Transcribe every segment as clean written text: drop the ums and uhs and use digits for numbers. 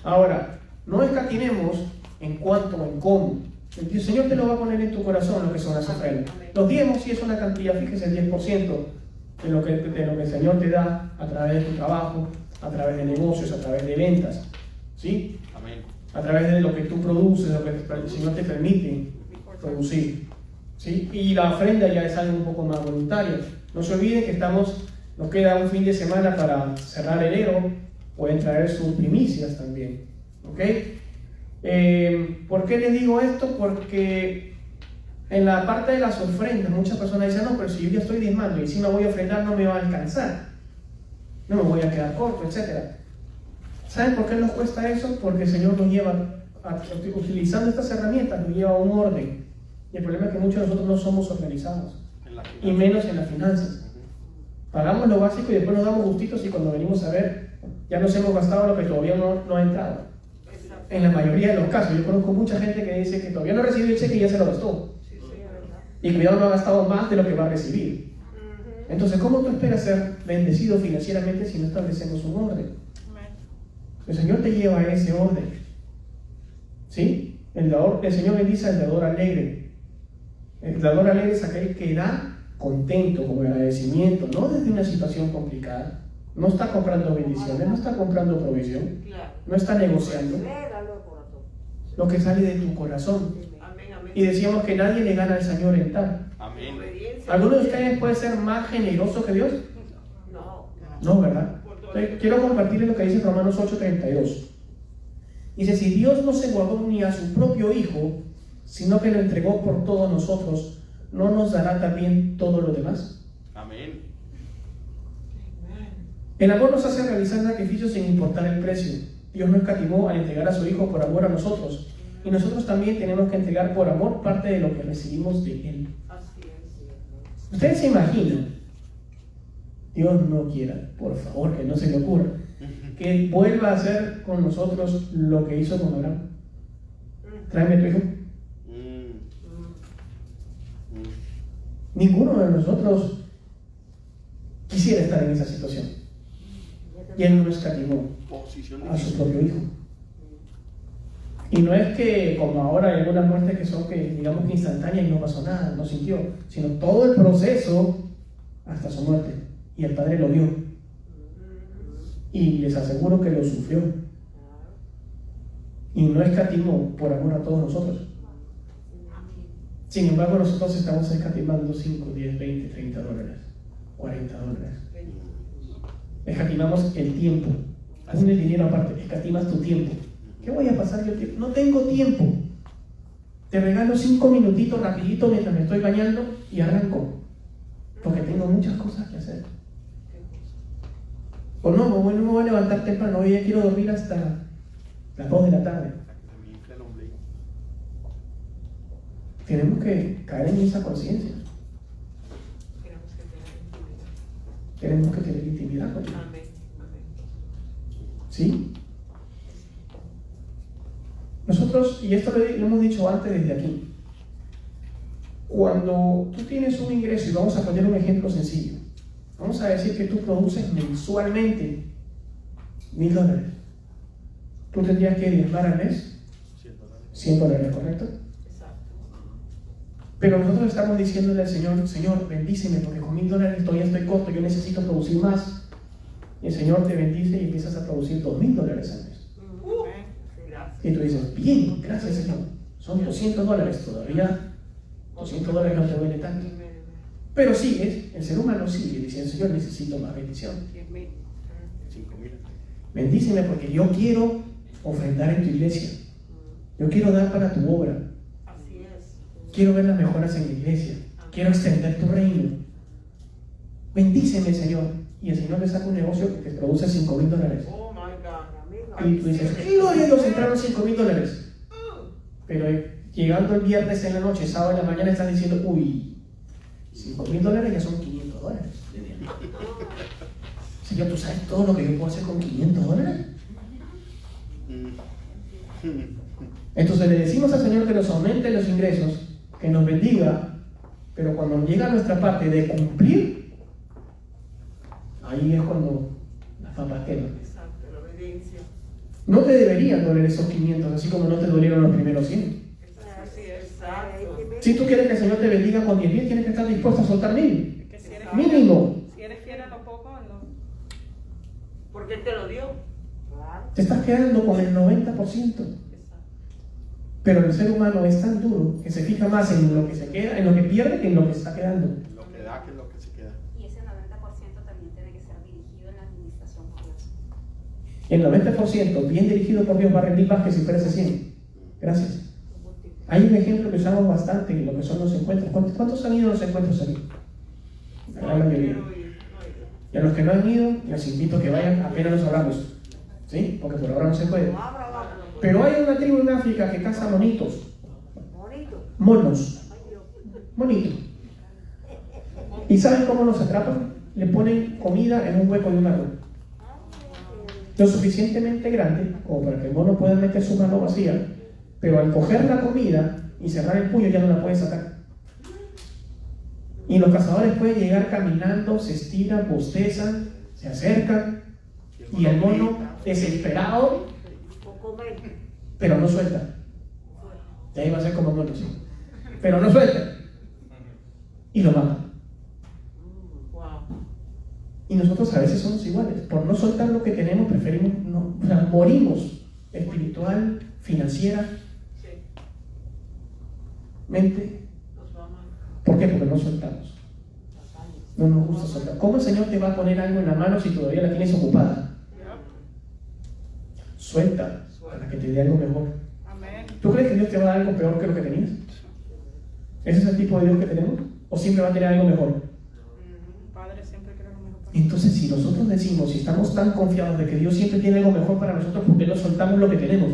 Ahora, no escatimemos en cuanto o en cómo. El Señor te lo va a poner en tu corazón lo que son las ofrendas. Los diezmos sí es una cantidad, fíjese, el 10% de lo que el Señor te da a través de tu trabajo, a través de negocios, a través de ventas, ¿sí? Amén. A través de lo que tú produces, lo que el Señor te permite producir, ¿sí? Y la ofrenda ya es algo un poco más voluntario. No se olviden que nos queda un fin de semana para cerrar enero. Pueden traer sus primicias también, ¿ok? ¿Por qué les digo esto? Porque en la parte de las ofrendas muchas personas dicen, no, pero si yo ya estoy diezmando y encima voy a ofrendar, no me va a alcanzar, no me voy a quedar corto, etc. ¿Saben por qué nos cuesta eso? Porque el Señor nos lleva, utilizando estas herramientas, nos lleva a un orden. Y el problema es que muchos de nosotros no somos organizados, y menos en las finanzas. Pagamos lo básico y después nos damos gustitos, y cuando venimos a ver, ya nos hemos gastado lo que todavía no ha entrado. En la mayoría de los casos, yo conozco mucha gente que dice que todavía no recibió el cheque y ya se lo gastó. Y cuidado, no ha gastado más de lo que va a recibir. Entonces, ¿cómo tú esperas ser bendecido financieramente si no establecemos un orden? El Señor te lleva a ese orden, ¿sí? El Señor bendice al dador alegre. El dador alegre es aquel que da contento, con agradecimiento, no desde una situación complicada. No está comprando bendiciones, no está comprando provisión, no está negociando. Lo que sale de tu corazón. Y decíamos que nadie le gana al Señor en tal. Amén. ¿Alguno de ustedes puede ser más generoso que Dios? No, ¿verdad? Entonces, quiero compartirles lo que dice Romanos 8:32. Dice, si Dios no se guardó ni a su propio Hijo, sino que lo entregó por todos nosotros, ¿no nos dará también todo lo demás? Amén. El amor nos hace realizar sacrificios sin importar el precio. Dios no escatimó al entregar a su Hijo por amor a nosotros. Y nosotros también tenemos que entregar por amor parte de lo que recibimos de Él. Ustedes se imaginan, Dios no quiera, por favor, que no se le ocurra, que Él vuelva a hacer con nosotros lo que hizo con Abraham. Tráeme a tu hijo. Ninguno de nosotros quisiera estar en esa situación. Y Él no escatimó a su propio Hijo. Y no es que, como ahora hay algunas muertes que son, que digamos que instantáneas y no pasó nada, no sintió, sino todo el proceso hasta su muerte. Y el Padre lo vio. Y les aseguro que lo sufrió. Y no escatimó por amor a todos nosotros. Sin embargo, nosotros estamos escatimando 5, 10, 20, 30 dólares, 40 dólares. Escatimamos el tiempo. Haz el dinero aparte, escatimas tu tiempo. ¿Qué voy a pasar yo? No tengo tiempo. Te regalo 5 minutitos rapidito mientras me estoy bañando y arranco. Porque tengo muchas cosas que hacer. O no me voy a levantar temprano, hoy ya quiero dormir hasta las 2 de la tarde. Tenemos que caer en esa conciencia. Tenemos que tener intimidad con Dios. ¿Sí? Nosotros, y esto lo hemos dicho antes desde aquí, cuando tú tienes un ingreso, y vamos a poner un ejemplo sencillo, vamos a decir que tú produces mensualmente $1,000. Tú tendrías que diezmar al mes $100, ¿correcto? Pero nosotros estamos diciéndole al Señor, Señor, bendíceme, porque con $1,000 todavía estoy corto, yo necesito producir más. Y el Señor te bendice y empiezas a producir $2,000 al mes. Y tú dices, bien, gracias Señor, son $200 todavía, $200 no te duele tanto. Pero sigues, el ser humano sigue diciendo, Señor, necesito más bendición. 5,000. Bendíceme porque yo quiero ofrendar en tu iglesia. Yo quiero dar para tu obra. Quiero ver las mejoras en la iglesia. Quiero extender tu reino. Bendíceme, Señor. Y el Señor le saca un negocio que te produce $5,000. Y tú dices, ¿qué gloria a Dios entraron $5,000? Pero llegando el viernes en la noche, sábado en la mañana, estás diciendo, uy, $5,000 ya son $500. Señor, ¿tú sabes todo lo que yo puedo hacer con $500? Entonces le decimos al Señor que nos aumente los ingresos, que nos bendiga, pero cuando llega a nuestra parte de cumplir, ahí es cuando las papas quedan. Exacto, la obediencia. No te deberían doler esos 500, así como no te dolieron los primeros 100. Así es, exacto. Si tú quieres que el Señor te bendiga con 10,000, tienes que estar dispuesto a soltar 1,000. Que si eres Mínimo. Si eres fiel en lo poco, no. Porque Él te lo dio. Te estás quedando con el 90%. Exacto. Pero el ser humano es tan duro que se fija más en lo que se queda, en lo que pierde, que en lo que está quedando. Lo que da que lo que se queda. Y ese 90% también tiene que ser dirigido en la administración por Dios. El 90% bien dirigido por Dios va a rendir más que si fuera ese 100. Gracias. Hay un ejemplo que usamos bastante en lo que son los encuentros. ¿Cuántos han ido a los encuentros aquí? La gran mayoría. Y a los que no han ido, les invito a que vayan, apenas nos hablamos. ¿Sí? Porque por ahora no se puede. Pero hay una tribu en África que caza monitos. Monos. Monitos. ¿Y saben cómo los atrapan? Le ponen comida en un hueco de un árbol. Lo suficientemente grande como para que el mono pueda meter su mano vacía, pero al coger la comida y cerrar el puño ya no la puede sacar. Y los cazadores pueden llegar caminando, se estiran, bostezan, se acercan, y el mono, desesperado, pero no suelta. Y ahí va a ser como mono, sí. Pero no suelta. Y lo mata. Y nosotros a veces somos iguales. Por no soltar lo que tenemos, preferimos no, o sea, morimos espiritual, financiera, mente. ¿Por qué? Porque no soltamos. No nos gusta soltar. ¿Cómo el Señor te va a poner algo en la mano si todavía la tienes ocupada? Suelta para que te dé algo mejor. ¿Tú crees que Dios te va a dar algo peor que lo que tenías? ¿Ese es el tipo de Dios que tenemos? ¿O siempre va a tener algo mejor? Padre siempre quiere lo mejor para Entonces, si nosotros decimos, si estamos tan confiados de que Dios siempre tiene algo mejor para nosotros, ¿por qué no soltamos lo que tenemos?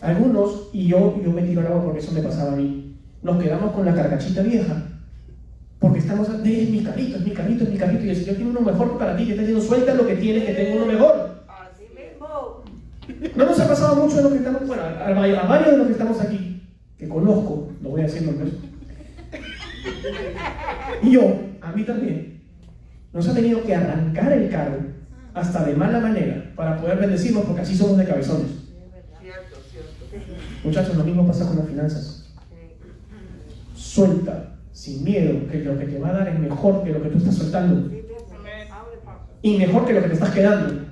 Algunos, y yo me tiro al agua porque eso me pasaba a mí, nos quedamos con la carcachita vieja, porque estamos, es mi carrito, y el Señor tiene uno mejor para ti, que está diciendo, suelta lo que tienes, que tengo uno mejor. Así mismo. No nos ha pasado mucho de los que estamos, bueno, a varios de los que estamos aquí, que conozco, lo voy haciendo en verso, y yo, a mí también, nos ha tenido que arrancar el carro hasta de mala manera para poder bendecirnos, porque así somos de cabezones. Cierto. Muchachos, lo mismo pasa con las finanzas. Suelta, sin miedo, que lo que te va a dar es mejor que lo que tú estás soltando. Y mejor que lo que te estás quedando.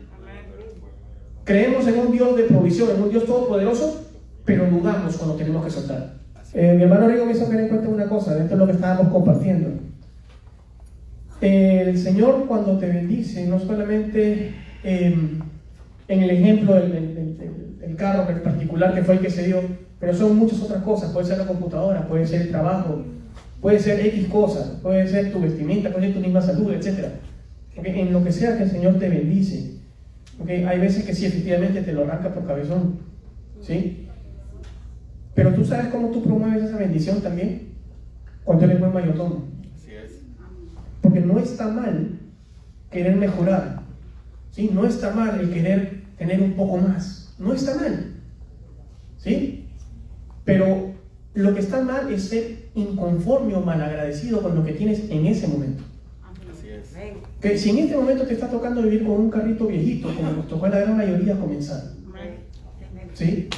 Creemos en un Dios de provisión, en un Dios todopoderoso, pero dudamos cuando tenemos que soltar. Mi hermano Rigo me hizo caer en cuenta una cosa, dentro de lo que estábamos compartiendo. El Señor, cuando te bendice, no solamente en el ejemplo del carro en particular que fue el que se dio, pero son muchas otras cosas. Puede ser la computadora, puede ser el trabajo, puede ser X cosas, puede ser tu vestimenta, puede ser tu misma salud, etc. Porque en lo que sea que el Señor te bendice, ¿okay? Hay veces que sí, efectivamente te lo arranca por cabezón, ¿sí? Pero tú sabes cómo tú promueves esa bendición también, cuando eres buen mayordomo. Así es. Porque no está mal querer mejorar, ¿sí? No está mal el querer tener un poco más, no está mal, ¿sí? Pero lo que está mal es ser inconforme o malagradecido con lo que tienes en ese momento. Así es. Que si en este momento te está tocando vivir con un carrito viejito, como nos tocó a la gran mayoría comenzar, ¿sí?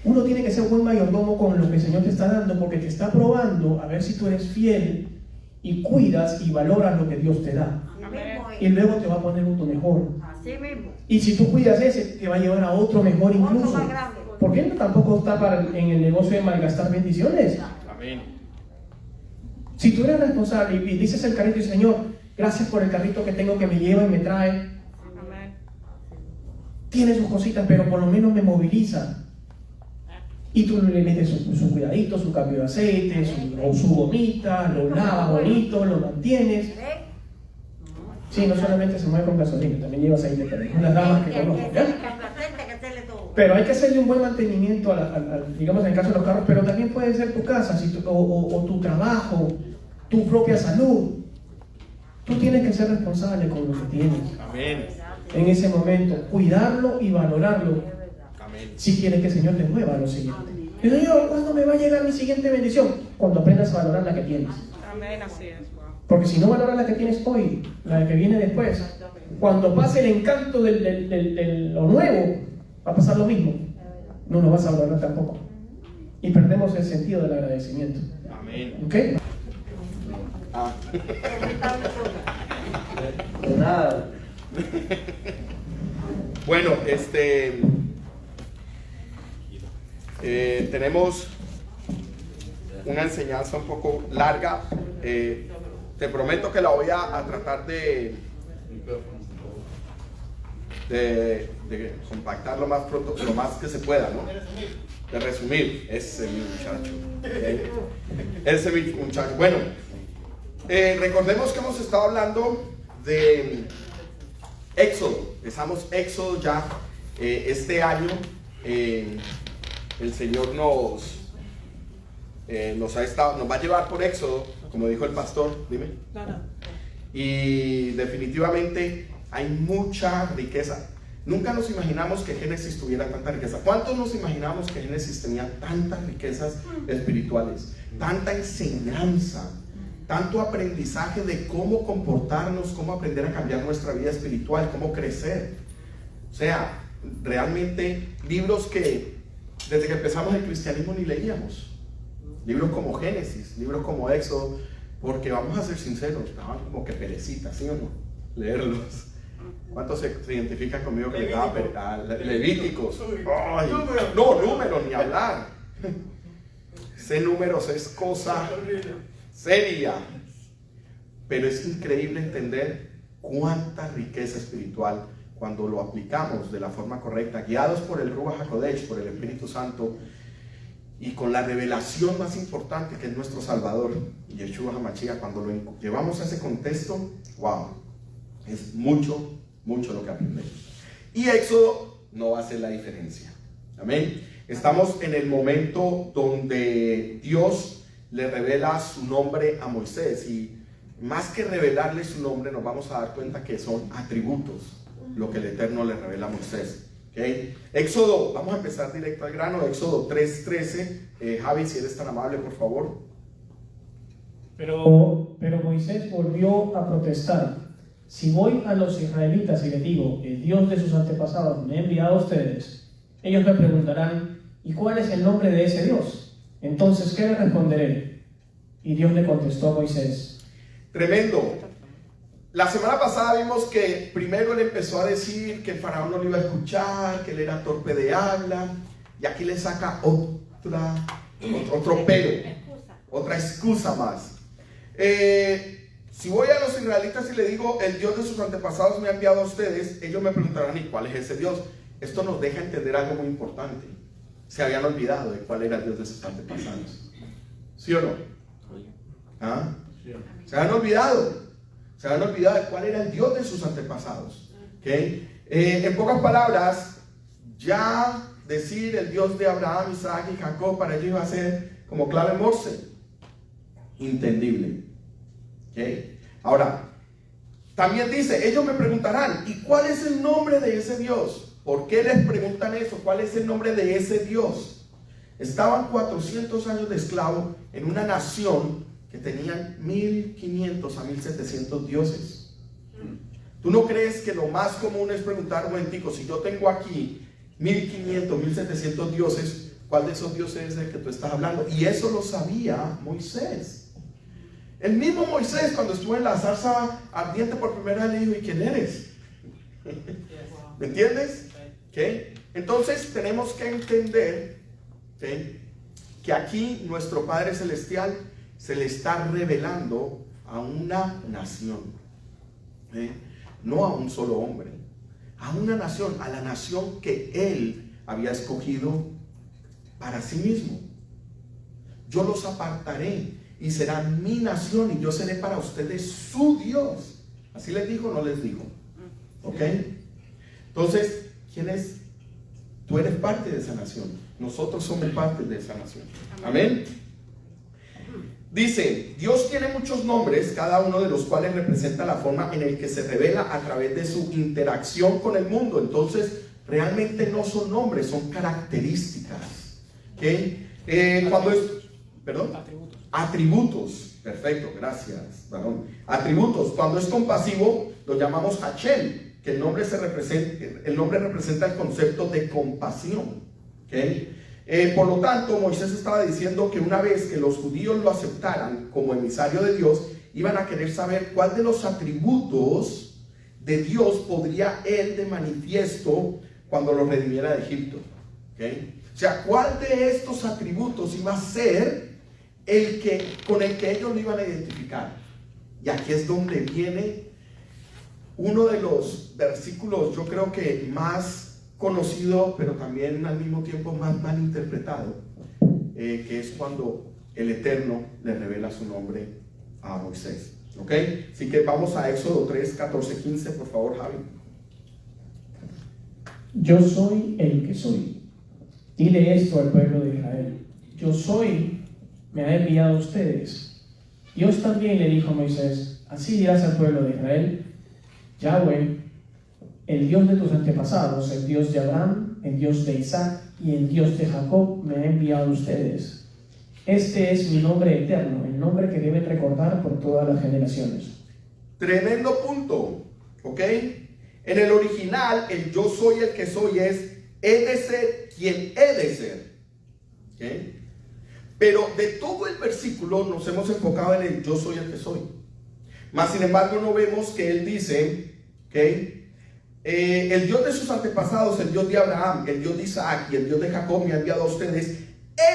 Uno tiene que ser buen mayordomo con lo que el Señor te está dando, porque te está probando a ver si tú eres fiel y cuidas y valoras lo que Dios te da. Y luego te va a poner otro mejor. Así mismo. Y si tú cuidas ese, te va a llevar a otro mejor incluso. Otro más grande. ¿Por qué no tampoco está en el negocio de malgastar bendiciones? Amén. Si tú eres responsable y dices el carrito y Señor, gracias por el carrito que tengo que me lleva y me trae. Amén. Tiene sus cositas, pero por lo menos me moviliza. Y tú le metes su cuidadito, su cambio de aceite, su gomita, lo lavas bonito, lo mantienes. Sí, no solamente se mueve con gasolina, también lleva aceite, pero unas damas que conozco, ¿ya? Pero hay que hacerle un buen mantenimiento, digamos en el caso de los carros, pero también puede ser tu casa, o tu trabajo, tu propia salud. Tú tienes que ser responsable con lo que tienes. Amén. En ese momento, cuidarlo y valorarlo. Amén. Si quieres que el Señor te mueva a lo siguiente. Y Señor, ¿cuándo me va a llegar mi siguiente bendición? Cuando aprendas a valorar la que tienes. Amén, así es. Wow. Porque si no valoras la que tienes hoy, la que viene después, cuando pase el encanto de lo nuevo, va a pasar lo mismo. No lo vas a valorar tampoco. Y perdemos el sentido del agradecimiento. Amén. ¿Ok? Ah. De nada. Bueno, tenemos una enseñanza un poco larga. Te prometo que la voy a tratar de compactar lo más pronto, lo más que se pueda, ¿no? De resumir. Ese mi muchacho. Ese mi muchacho. Bueno, recordemos que hemos estado hablando de Éxodo. Empezamos Éxodo ya este año. El Señor nos va a llevar por Éxodo, como dijo el pastor. Dime. Y definitivamente hay mucha riqueza. Nunca nos imaginamos que Génesis tuviera tanta riqueza. ¿Cuántos nos imaginamos que Génesis tenía tantas riquezas espirituales, tanta enseñanza, tanto aprendizaje de cómo comportarnos, cómo aprender a cambiar nuestra vida espiritual, cómo crecer? O sea, realmente libros que desde que empezamos el cristianismo ni leíamos. Libros como Génesis, libros como Éxodo, porque vamos a ser sinceros, estaban como que perecitas, ¿sí o no? Leerlos. ¿Cuántos se identifican conmigo que le daba Levíticos? Ay, no, números, ni hablar. Sé números, es cosa seria. Pero es increíble entender cuánta riqueza espiritual cuando lo aplicamos de la forma correcta, guiados por el Ruach HaKodesh, por el Espíritu Santo, y con la revelación más importante que es nuestro Salvador, Yeshua HaMashiach. Cuando lo llevamos a ese contexto, wow, es mucho lo que aprendemos. Y Éxodo no va a ser la diferencia. Amén. Estamos en el momento donde Dios le revela su nombre a Moisés, y más que revelarle su nombre, nos vamos a dar cuenta que son atributos lo que el Eterno le revela a Moisés. ¿Okay? Éxodo, vamos a empezar directo al grano. Éxodo 3:13. Javi, si eres tan amable, por favor. Pero Moisés volvió a protestar: si voy a los israelitas y les digo, el Dios de sus antepasados me ha enviado a ustedes, ellos me preguntarán, ¿y cuál es el nombre de ese Dios? Entonces, ¿qué le responderé? Y Dios le contestó a Moisés. Tremendo. La semana pasada vimos que primero él empezó a decir que el faraón no lo iba a escuchar, que él era torpe de habla, y aquí le saca otro pero, otra excusa más. Si voy a los israelitas y le digo, el Dios de sus antepasados me ha enviado a ustedes, ellos me preguntarán, ¿y cuál es ese Dios? Esto nos deja entender algo muy importante. Se habían olvidado de cuál era el Dios de sus antepasados. ¿Sí o no? ¿Ah? Se habían olvidado de cuál era el Dios de sus antepasados. ¿Okay? En pocas palabras, ya decir el Dios de Abraham, Isaac y Jacob para ellos iba a ser como clave Morse, entendible. ¿Okay? Ahora, también dice, ellos me preguntarán, ¿y cuál es el nombre de ese Dios? ¿Por qué les preguntan eso? ¿Cuál es el nombre de ese Dios? Estaban 400 años de esclavo en una nación que tenían 1500 a 1700 dioses. ¿Tú no crees que lo más común es preguntar, un momentico, si yo tengo aquí 1500, 1700 dioses, ¿cuál de esos dioses es el que tú estás hablando? Y eso lo sabía Moisés. El mismo Moisés, cuando estuvo en la zarza ardiente por primera vez, le dijo, ¿y quién eres? ¿Me entiendes? ¿Okay? Entonces tenemos que entender, ¿okay?, que aquí nuestro Padre Celestial se le está revelando a una nación, no a un solo hombre, a una nación, a la nación que Él había escogido para sí mismo. Yo los apartaré y serán mi nación, y yo seré para ustedes su Dios. Así les dijo, no les dijo. ¿Ok? Entonces, ¿quién es? Tú eres parte de esa nación. Nosotros somos parte de esa nación. Amén. Dice, Dios tiene muchos nombres, cada uno de los cuales representa la forma en la que se revela a través de su interacción con el mundo. Entonces, realmente no son nombres, son características. ¿Okay? Cuando es, ¿perdón? Atributos. Perfecto, gracias, varón. Atributos. Cuando es compasivo, lo llamamos Hashem, que el nombre representa el concepto de compasión. ¿Okay? Por lo tanto, Moisés estaba diciendo que una vez que los judíos lo aceptaran como emisario de Dios, iban a querer saber cuál de los atributos de Dios podría él de manifiesto cuando los redimiera de Egipto. ¿Okay? O sea, cuál de estos atributos iba a ser con el que ellos lo iban a identificar. Y aquí es donde viene uno de los versículos, yo creo que más conocido, pero también al mismo tiempo más mal interpretado, que es cuando el Eterno le revela su nombre a Moisés. ¿Ok? Así que vamos a Éxodo 3, 14, 15, por favor, Javi. Yo soy el que soy. Dile esto al pueblo de Israel. Yo soy, me ha enviado a ustedes. Dios también le dijo a Moisés, así dirás al pueblo de Israel, Yahweh, el Dios de tus antepasados, el Dios de Abraham, el Dios de Isaac y el Dios de Jacob me ha enviado a ustedes. Este es mi nombre eterno, el nombre que deben recordar por todas las generaciones. Tremendo punto, ¿ok? En el original, el yo soy el que soy es, he de ser quien he de ser. ¿Ok? Pero de todo el versículo nos hemos enfocado en el yo soy el que soy. Mas sin embargo no vemos que él dice, ¿ok? El Dios de sus antepasados, el Dios de Abraham, el Dios de Isaac y el Dios de Jacob me ha enviado a ustedes.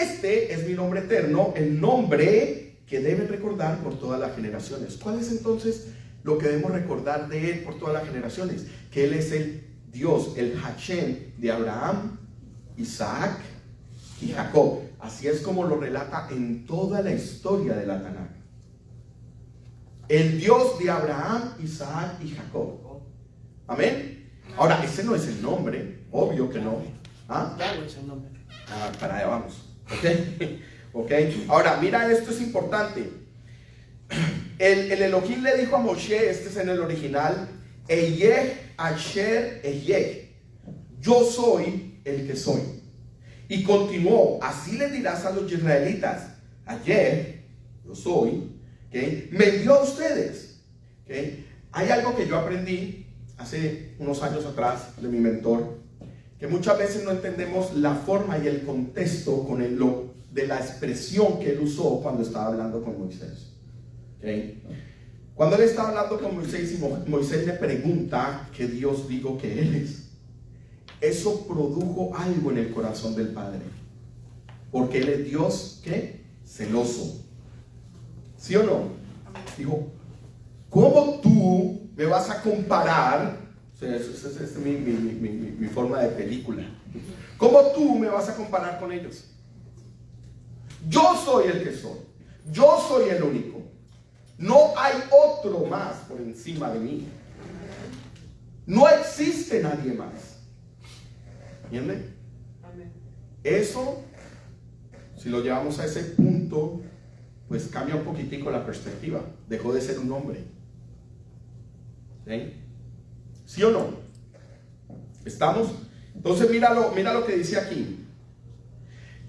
Este es mi nombre eterno, el nombre que deben recordar por todas las generaciones. ¿Cuál es entonces lo que debemos recordar de él por todas las generaciones? Que él es el Dios, el Hashem de Abraham, Isaac y Jacob. Así es como lo relata en toda la historia de la Tanakh. El Dios de Abraham, Isaac y Jacob. Amén. Ahora, ese no es el nombre, obvio que no. ¿Ah? Yahweh es el nombre. Para allá vamos. ¿Ok? Ahora, mira, esto es importante. El Elohim le dijo a Moshe, este es en el original, Eyeh Asher Eyeh, yo soy el que soy. Y continuó, así le dirás a los israelitas, ayer, yo soy, ¿okay? Me envió a ustedes. ¿Okay? Hay algo que yo aprendí hace unos años atrás de mi mentor, que muchas veces no entendemos la forma y el contexto de la expresión que él usó cuando estaba hablando con Moisés. ¿Okay? Cuando él estaba hablando con Moisés y Moisés le pregunta qué Dios digo que él es, eso produjo algo en el corazón del Padre, porque él es Dios, ¿qué? Celoso. ¿Sí o no? Dijo, ¿cómo tú me vas a comparar? O sea, esa es mi forma de película. ¿Cómo tú me vas a comparar con ellos? Yo soy el que soy. Yo soy el único. No hay otro más por encima de mí. No existe nadie más. ¿Entienden? Eso, si lo llevamos a ese punto, pues cambia un poquitico la perspectiva. Dejó de ser un hombre. ¿Sí? ¿Sí o no? ¿Estamos? Entonces mira lo que dice aquí.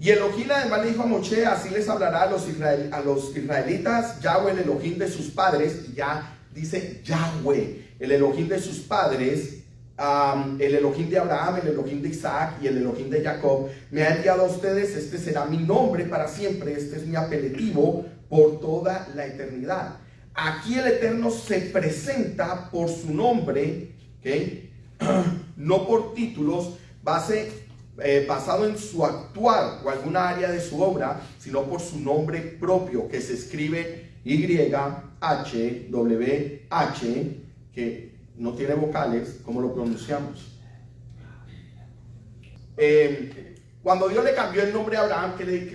Y Elohim además le dijo a Moshe, así les hablará a los israelitas, Yahweh, el Elohim de sus padres. Y ya dice Yahweh, el Elohim de sus padres, el Elohim de Abraham, el Elohim de Isaac y el Elohim de Jacob, me ha enviado a ustedes. Este será mi nombre para siempre, este es mi apelativo por toda la eternidad. Aquí el Eterno se presenta por su nombre, ¿okay? No por títulos, basado en su actuar o alguna área de su obra, sino por su nombre propio, que se escribe YHWH, que no tiene vocales. ¿Cómo lo pronunciamos? Cuando Dios le cambió el nombre a Abraham,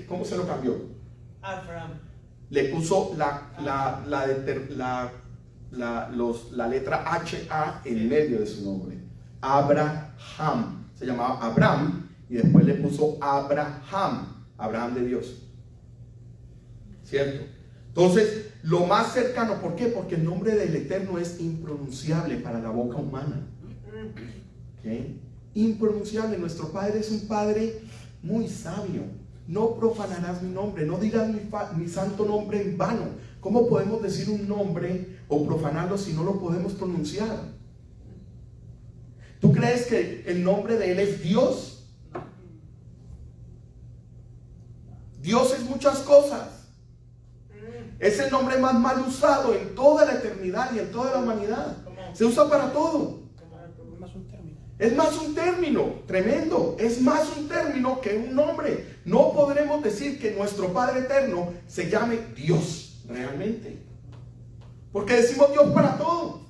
¿cómo se lo cambió? Abraham. Le puso la letra H-A en medio de su nombre. Abraham. Se llamaba Abraham y después le puso Abraham. Abraham de Dios. ¿Cierto? Entonces, lo más cercano, ¿por qué? Porque el nombre del Eterno es impronunciable para la boca humana. ¿Okay? Impronunciable. Nuestro Padre es un Padre muy sabio. No profanarás mi nombre, no dirás mi santo nombre en vano. ¿Cómo podemos decir un nombre o profanarlo si no lo podemos pronunciar? ¿Tú crees que el nombre de Él es Dios? Dios es muchas cosas. Es el nombre más mal usado en toda la eternidad y en toda la humanidad. Se usa para todo. Es más un término, tremendo. Es más un término que un nombre. No podremos decir que nuestro Padre eterno se llame Dios realmente. Porque decimos Dios para todo.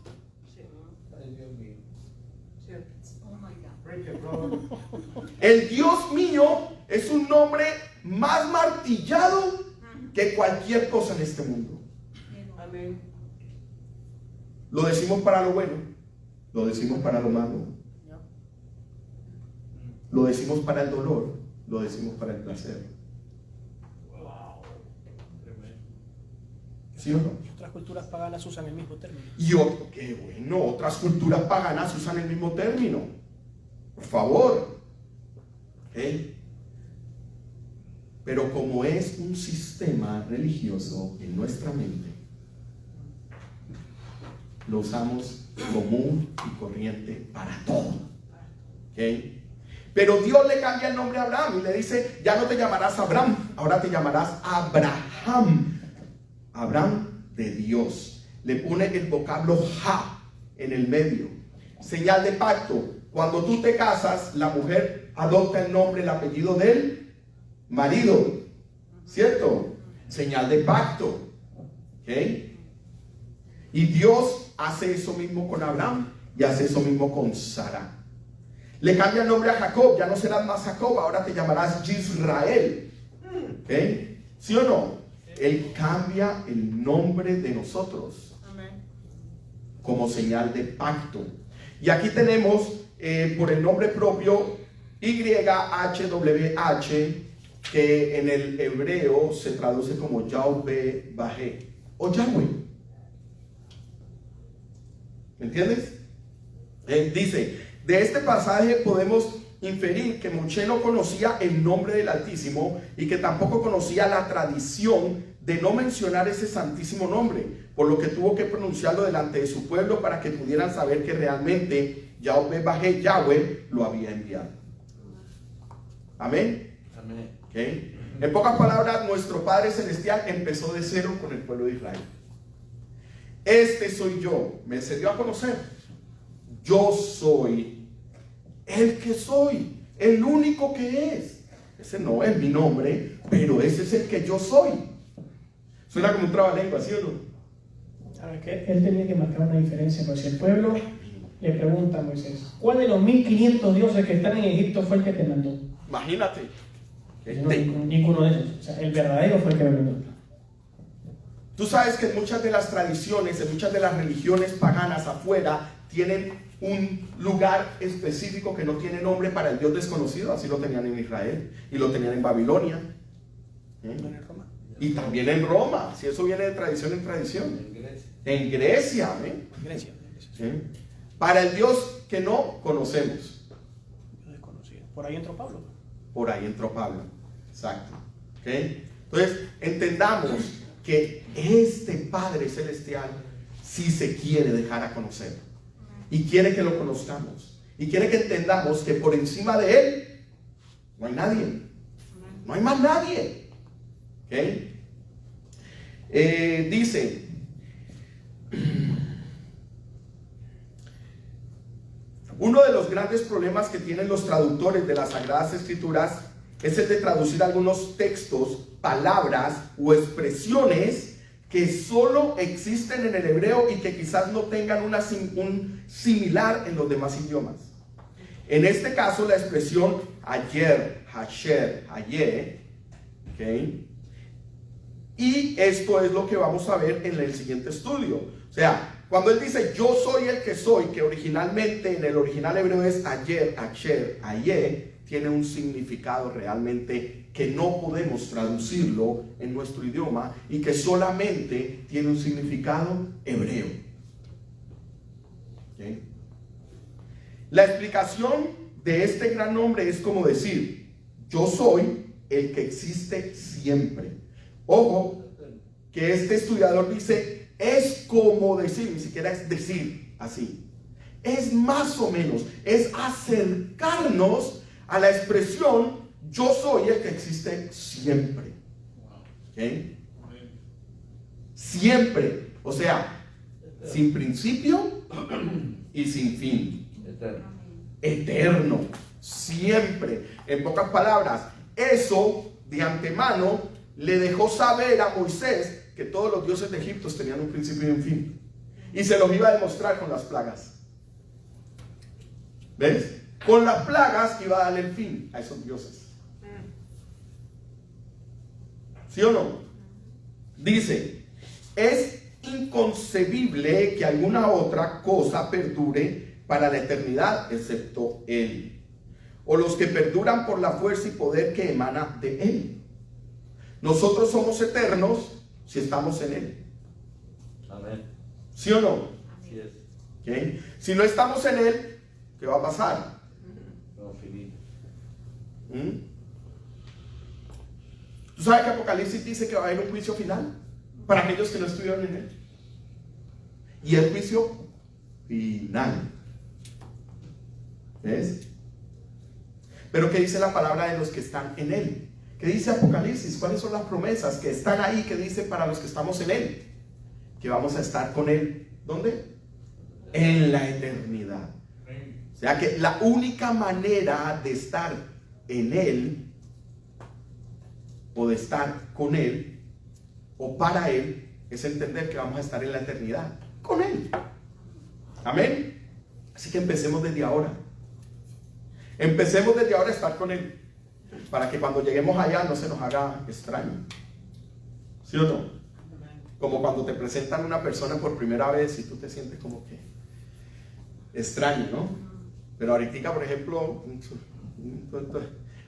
El Dios mío es un nombre más martillado que cualquier cosa en este mundo. Amén. Lo decimos para lo bueno, lo decimos para lo malo, lo decimos para el dolor, lo decimos para el placer. ¿Sí o no? Otras culturas paganas usan el mismo término. Y qué bueno, otras culturas paganas usan el mismo término. Por favor. ¿Okay? Pero como es un sistema religioso en nuestra mente, lo usamos común y corriente para todo. ¿Okay? Pero Dios le cambia el nombre a Abraham y le dice, ya no te llamarás Abraham, ahora te llamarás Abraham. Abraham de Dios. Le pone el vocablo Ja en el medio. Señal de pacto. Cuando tú te casas, la mujer adopta el nombre, el apellido del marido. ¿Cierto? Señal de pacto. ¿Okay? Y Dios hace eso mismo con Abraham y hace eso mismo con Sara. Le cambia el nombre a Jacob, ya no serás más Jacob, ahora te llamarás Israel. ¿Okay? ¿Sí o no? Él cambia el nombre de nosotros como señal de pacto. Y aquí tenemos por el nombre propio YHWH, que en el hebreo se traduce como Yahweh Bajé o Yahweh. ¿Me entiendes? Dice, de este pasaje podemos inferir que Moshe no conocía el nombre del Altísimo y que tampoco conocía la tradición de no mencionar ese santísimo nombre, por lo que tuvo que pronunciarlo delante de su pueblo para que pudieran saber que realmente Yahweh Bajé, Yahweh, lo había enviado. Amén. Amén. ¿Okay? En pocas palabras, nuestro Padre Celestial empezó de cero con el pueblo de Israel. Este soy yo, me se dio a conocer. Yo soy el que soy, el único que es. Ese no es mi nombre, pero ese es el que yo soy. Suena como un trabalengua, ¿sí o no? Claro, es que él tenía que marcar una diferencia, porque si el pueblo le pregunta a Moisés, ¿cuál de los 1500 dioses que están en Egipto fue el que te mandó? Imagínate. No, ninguno de esos. O sea, el verdadero fue el que me mandó. Tú sabes que en muchas de las tradiciones, en muchas de las religiones paganas afuera, tienen un lugar específico que no tiene nombre para el Dios desconocido. Así lo tenían en Israel y lo tenían en Babilonia. En Roma. Y también en Roma, si eso viene de tradición en tradición. En Grecia. En Grecia, ¿eh? Grecia. Para el Dios que no conocemos. Desconocido. Por ahí entró Pablo. Por ahí entró Pablo. Exacto. ¿Okay? Entonces, entendamos que este Padre Celestial sí se quiere dejar a conocer. Y quiere que lo conozcamos. Y quiere que entendamos que por encima de Él no hay nadie. No hay más nadie. ¿Okay? Dice, uno de los grandes problemas que tienen los traductores de las Sagradas Escrituras es el de traducir algunos textos, palabras o expresiones que solo existen en el hebreo y que quizás no tengan un similar en los demás idiomas. En este caso, la expresión ayer, hasher, ayer, ¿okay? Y esto es lo que vamos a ver en el siguiente estudio. O sea, cuando él dice yo soy el que soy, que originalmente en el original hebreo es ayer, ayer, ayer, tiene un significado realmente que no podemos traducirlo en nuestro idioma y que solamente tiene un significado hebreo. ¿Okay? La explicación de este gran nombre es como decir: yo soy el que existe siempre. Ojo, que este estudiador dice, es como decir, ni siquiera es decir así. Es más o menos, es acercarnos a la expresión yo soy el que existe siempre. ¿Okay? Siempre. O sea, sin principio y sin fin. Eterno. Siempre. En pocas palabras, eso de antemano le dejó saber a Moisés que todos los dioses de Egipto tenían un principio y un fin. Y se los iba a demostrar con las plagas. ¿Ves? Con las plagas iba a darle el fin a esos dioses. ¿Sí o no? Dice, es inconcebible que alguna otra cosa perdure para la eternidad excepto Él, o los que perduran por la fuerza y poder que emana de Él. Nosotros somos eternos si estamos en Él. Amén. ¿Sí o no? Así es. ¿Okay? Si no estamos en Él, ¿qué va a pasar? No, finito. ¿Tú sabes que Apocalipsis dice que va a haber un juicio final para aquellos que no estuvieron en Él? Y el juicio final. ¿Ves? Pero ¿qué dice la palabra de los que están en Él? ¿Qué dice Apocalipsis? ¿Cuáles son las promesas que están ahí? ¿Qué dice para los que estamos en Él? Que vamos a estar con Él. ¿Dónde? En la eternidad. O sea que la única manera de estar en Él, o de estar con Él, o para Él, es entender que vamos a estar en la eternidad con Él. Amén. Así que empecemos desde ahora. Empecemos desde ahora a estar con Él, para que cuando lleguemos allá no se nos haga extraño. ¿Sí o no? Como cuando te presentan una persona por primera vez y tú te sientes como que extraño, ¿no? Pero ahorita, por ejemplo,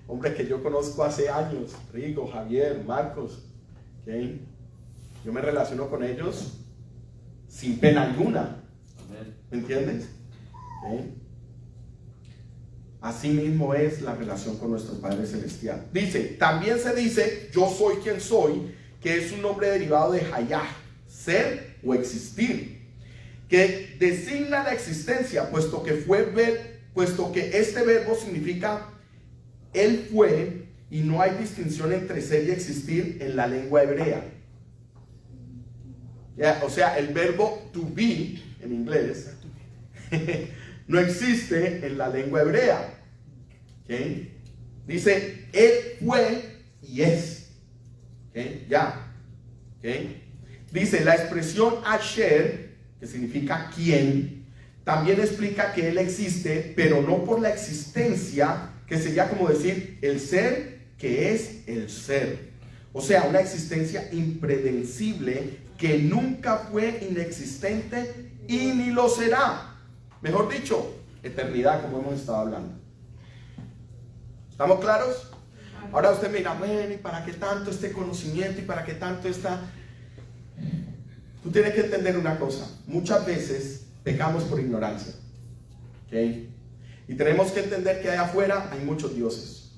hombres que yo conozco hace años, Rigo, Javier, Marcos, ¿okay? Yo me relaciono con ellos sin pena alguna. ¿Me entiendes? ¿Okay? Así mismo es la relación con nuestro Padre Celestial. Dice, también se dice, yo soy quien soy, que es un nombre derivado de hayah, ser o existir, que designa la existencia, puesto que este verbo significa Él fue, y no hay distinción entre ser y existir en la lengua hebrea. O sea, el verbo to be en inglés no existe en la lengua hebrea. ¿Okay? Dice, Él fue y es. ¿Okay? Ya. ¿Okay? Dice, la expresión asher, que significa quién, también explica que Él existe, pero no por la existencia, que sería como decir el ser que es el ser. O sea, una existencia impredecible que nunca fue inexistente y ni lo será. Mejor dicho, eternidad, como hemos estado hablando. ¿Estamos claros? Ahora usted mira, bueno, ¿y para qué tanto este conocimiento? ¿Y para qué tanto esta? Tú tienes que entender una cosa. Muchas veces pecamos por ignorancia. ¿Okay? Y tenemos que entender que allá afuera hay muchos dioses.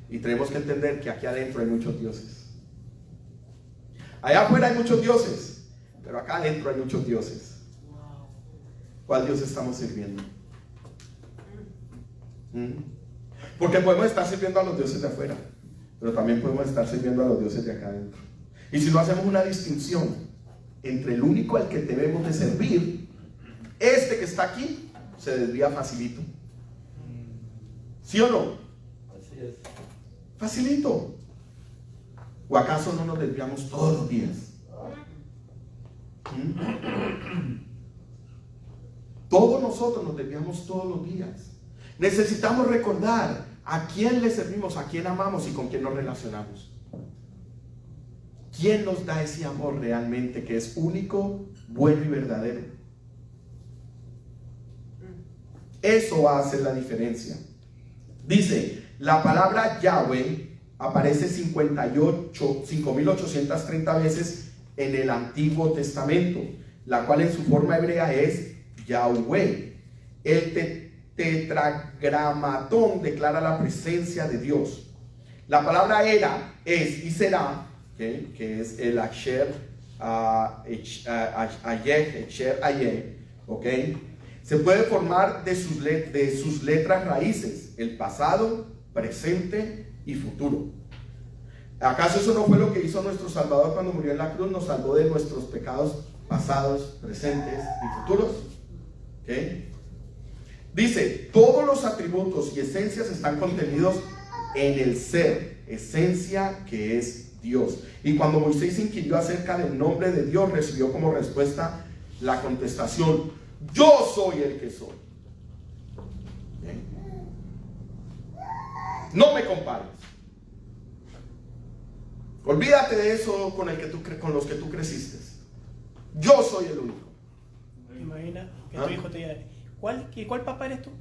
Y tenemos que entender que aquí adentro hay muchos dioses. Allá afuera hay muchos dioses, pero acá adentro hay muchos dioses. ¿Cuál Dios estamos sirviendo? Porque podemos estar sirviendo a los dioses de afuera, pero también podemos estar sirviendo a los dioses de acá adentro. Y si no hacemos una distinción entre el único al que debemos de servir, este que está aquí se desvía facilito. ¿Sí o no? Así es. Facilito. ¿O acaso no nos desviamos todos los días? Todos nosotros nos desviamos todos los días. Necesitamos recordar a quién le servimos, a quién amamos y con quién nos relacionamos. ¿Quién nos da ese amor realmente que es único, bueno y verdadero? Eso va a hacer la diferencia. Dice, la palabra Yahweh aparece 5.830 veces en el Antiguo Testamento, la cual en su forma hebrea es Yahweh. El tetragramatón declara la presencia de Dios. La palabra era, es y será, ¿okay?, que es el Asher, Ayeh, ¿ok? Se puede formar de sus letras raíces, el pasado, presente y futuro. ¿Acaso eso no fue lo que hizo nuestro Salvador cuando murió en la cruz? Nos salvó de nuestros pecados pasados, presentes y futuros. ¿Okay? Dice, todos los atributos y esencias están contenidos en el ser, esencia que es Dios. Y cuando Moisés inquirió acerca del nombre de Dios, recibió como respuesta la contestación: yo soy el que soy. ¿Okay? No me compares. Olvídate de eso con los que tú creciste. Yo soy el único. Imagina que tu hijo te diga, ¿cuál papá eres tú?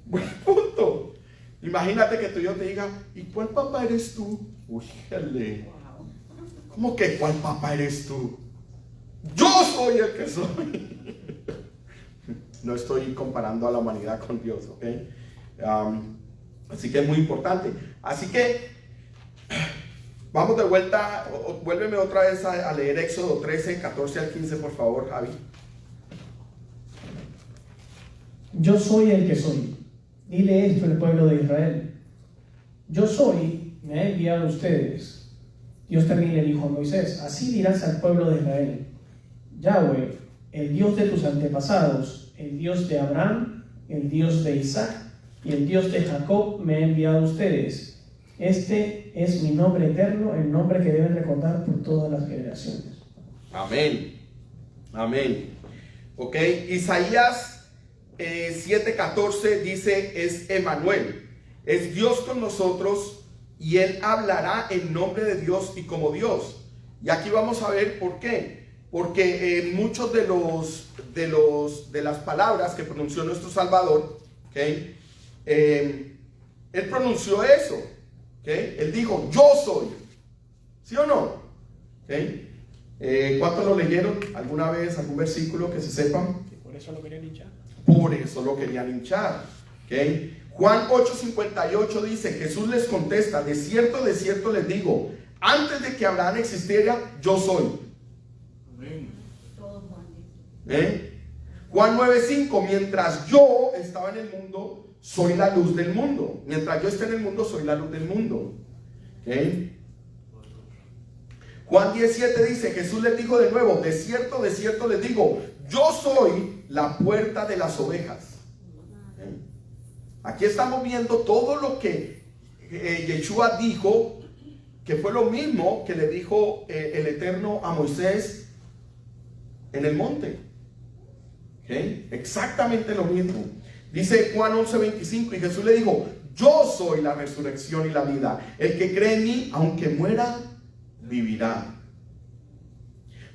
Buen punto. Imagínate que tu hijo te diga, ¿y cuál papá eres tú? Uy, jale. ¿Cómo que cuál papá eres tú? Yo soy el que soy. No estoy comparando a la humanidad con Dios, ¿ok? Así que es muy importante. Así que vamos de vuelta, vuélveme otra vez a leer Éxodo 13, 14 al 15, por favor, Javi. Yo soy el que soy. Dile esto al pueblo de Israel. Yo soy, me ha enviado a ustedes. Dios también le dijo a Moisés, así dirás al pueblo de Israel: Yahweh, el Dios de tus antepasados, el Dios de Abraham, el Dios de Isaac y el Dios de Jacob, me ha enviado a ustedes. Este es mi nombre eterno, el nombre que deben recordar por todas las generaciones. Amén. Amén. Ok, Isaías 7:14 dice, es Emmanuel, es Dios con nosotros, y Él hablará en nombre de Dios y como Dios. Y aquí vamos a ver por qué. Porque muchos de las palabras que pronunció nuestro Salvador, ¿okay?, Él pronunció eso. ¿Okay? Él dijo, yo soy. ¿Sí o no? ¿Okay? ¿Cuántos lo leyeron alguna vez, algún versículo que se sepan? Que por eso lo querían hinchar. Por eso lo querían hinchar. ¿Okay? Juan 8:58 dice, Jesús les contesta, de cierto les digo, antes de que Abraham existiera, yo soy. Todo Juan. Juan 9:5, mientras yo estaba en el mundo, soy la luz del mundo. Mientras yo esté en el mundo, soy la luz del mundo. ¿Okay? Juan 17 dice, Jesús les dijo de nuevo, de cierto les digo, yo soy la puerta de las ovejas. ¿Okay? Aquí estamos viendo todo lo que Yeshua dijo, que fue lo mismo que le dijo el Eterno a Moisés en el monte. ¿Okay? Exactamente lo mismo. Dice Juan 11:25, y Jesús le dijo, yo soy la resurrección y la vida. El que cree en mí, aunque muera, vivirá.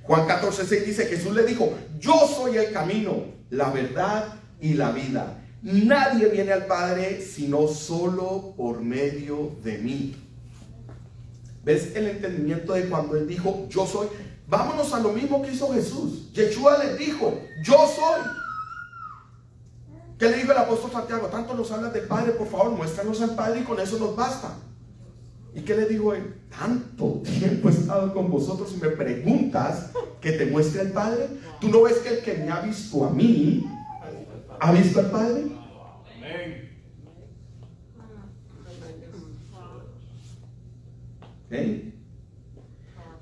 Juan 14:6 dice, Jesús le dijo, yo soy el camino, la verdad y la vida. Nadie viene al Padre sino solo por medio de mí. ¿Ves el entendimiento de cuando Él dijo, yo soy? Vámonos a lo mismo que hizo Jesús. Yeshua le dijo, yo soy. ¿Qué le dijo el apóstol Santiago? Tanto nos hablas del Padre, por favor, muéstranos al Padre y con eso nos basta. ¿Y qué le dijo él? Tanto tiempo he estado con vosotros y me preguntas que te muestre al Padre. ¿Tú no ves que el que me ha visto a mí ha visto al Padre? ¿Okay?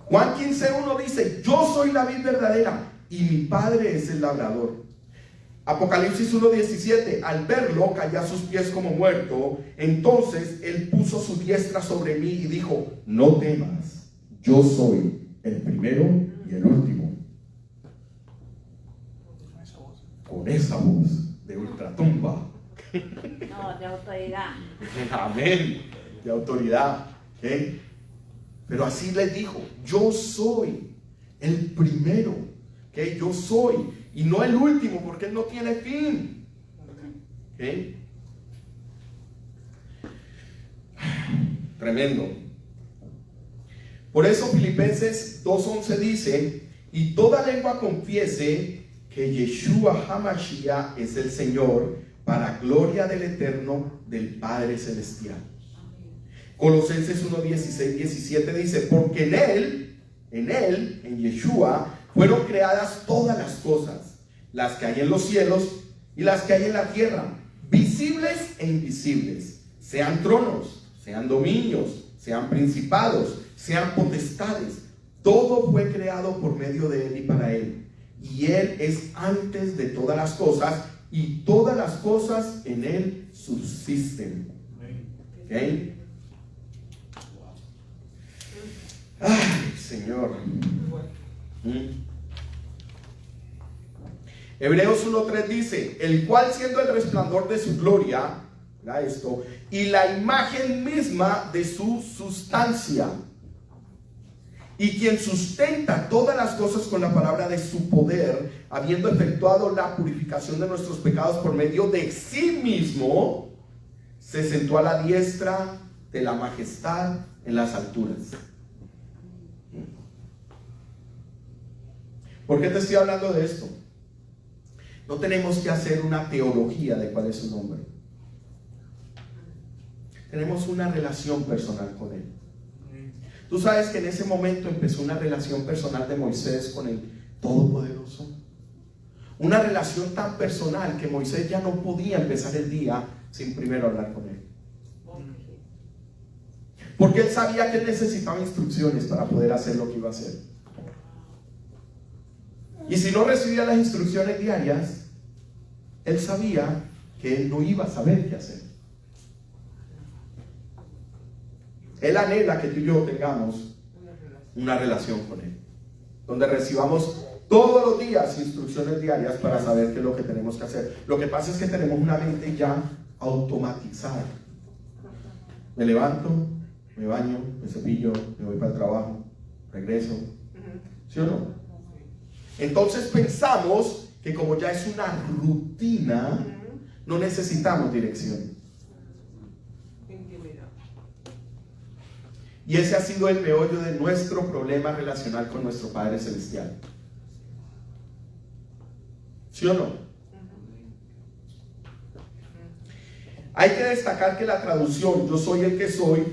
Juan 15:1 dice, yo soy la vid verdadera y mi Padre es el labrador. Apocalipsis 1:17, al verlo caí a sus pies como muerto. Entonces Él puso su diestra sobre mí y dijo, no temas, yo soy el primero y el último. Con esa voz de ultratumba. No, de autoridad. Amén, de autoridad. ¿Okay? Pero así les dijo, yo soy el primero. ¿Okay? Yo soy. Y no el último, porque Él no tiene fin. ¿Okay? Tremendo. Por eso Filipenses 2:11 dice, y toda lengua confiese que Yeshua HaMashiach es el Señor, para gloria del Eterno, del Padre Celestial. Colosenses 1:16-17 dice, porque en Yeshua, fueron creadas todas las cosas, las que hay en los cielos y las que hay en la tierra, visibles e invisibles, sean tronos, sean dominios, sean principados, sean potestades. Todo fue creado por medio de Él y para Él. Y Él es antes de todas las cosas, y todas las cosas en Él subsisten. ¿Ok? Ay, Señor. Hebreos 1:3 dice, el cual siendo el resplandor de su gloria, mira esto, y la imagen misma de su sustancia, y quien sustenta todas las cosas con la palabra de su poder, habiendo efectuado la purificación de nuestros pecados por medio de sí mismo, se sentó a la diestra de la majestad en las alturas. ¿Por qué te estoy hablando de esto? No tenemos que hacer una teología de cuál es su nombre. Tenemos una relación personal con Él. Tú sabes que en ese momento empezó una relación personal de Moisés con el Todopoderoso. Una relación tan personal que Moisés ya no podía empezar el día sin primero hablar con Él. Porque él sabía que él necesitaba instrucciones para poder hacer lo que iba a hacer. Y si no recibía las instrucciones diarias, él sabía que él no iba a saber qué hacer. Él anhela que tú y yo tengamos una relación con Él, donde recibamos todos los días instrucciones diarias para saber qué es lo que tenemos que hacer. Lo que pasa es que tenemos una mente ya automatizada. Me levanto, me baño, me cepillo, me voy para el trabajo, regreso. ¿Sí o no? Entonces pensamos que como ya es una rutina, no necesitamos dirección. Y ese ha sido el meollo de nuestro problema relacional con nuestro Padre Celestial. ¿Sí o no? Hay que destacar que la traducción "yo soy el que soy"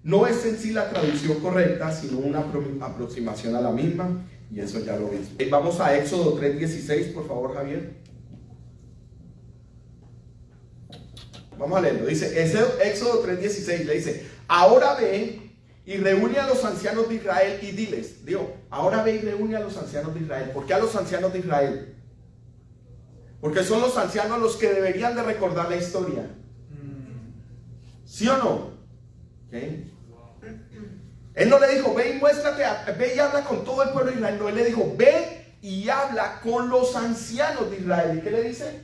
no es en sí la traducción correcta, sino una aproximación a la misma, y eso ya lo vimos. Vamos a Éxodo 3:16, por favor, Javier. Vamos a leerlo. Dice, Éxodo 3:16 le dice, ahora ve y reúne a los ancianos de Israel y diles, digo, ahora ve y reúne a los ancianos de Israel. ¿Por qué a los ancianos de Israel? Porque son los ancianos los que deberían de recordar la historia. ¿Sí o no? ¿Okay? Él no le dijo, ve y muéstrate, ve y habla con todo el pueblo de Israel. No, él le dijo, ve y habla con los ancianos de Israel. ¿Y qué le dice?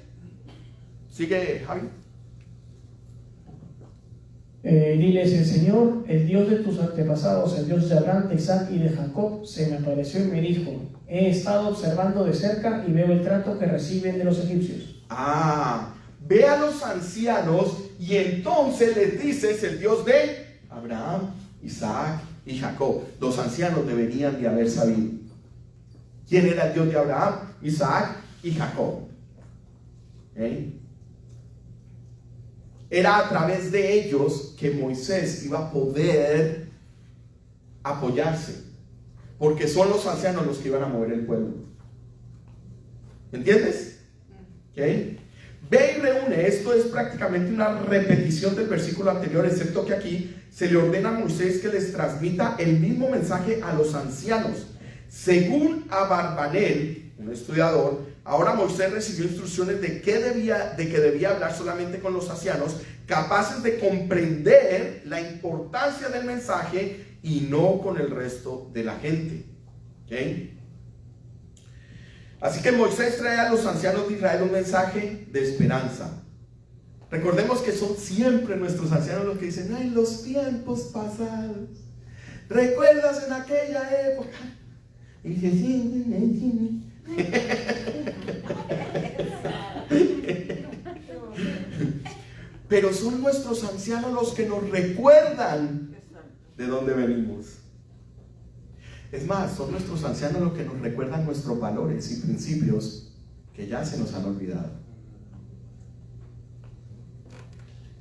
Sigue, Javi. Diles, el Señor, el Dios de tus antepasados, el Dios de Abraham, de Isaac y de Jacob, se me apareció y me dijo, he estado observando de cerca y veo el trato que reciben de los egipcios. Ve a los ancianos y entonces les dices, el Dios de Abraham, Isaac y Jacob. Los ancianos deberían de haber sabido quién era el Dios de Abraham, Isaac y Jacob. Era a través de ellos que Moisés iba a poder apoyarse, porque son los ancianos los que iban a mover el pueblo. ¿Entiendes? ¿Okay? Ve y reúne. Esto es prácticamente una repetición del versículo anterior, excepto que aquí se le ordena a Moisés que les transmita el mismo mensaje a los ancianos. Según Abarbanel, un estudiador, ahora Moisés recibió instrucciones de que debía hablar solamente con los ancianos, capaces de comprender la importancia del mensaje y no con el resto de la gente. ¿Okay? Así que Moisés trae a los ancianos de Israel un mensaje de esperanza. Recordemos que son siempre nuestros ancianos los que dicen, ay, los tiempos pasados, ¿recuerdas en aquella época? Y dice, sí. Pero son nuestros ancianos los que nos recuerdan de dónde venimos. Es más, son nuestros ancianos los que nos recuerdan nuestros valores y principios que ya se nos han olvidado.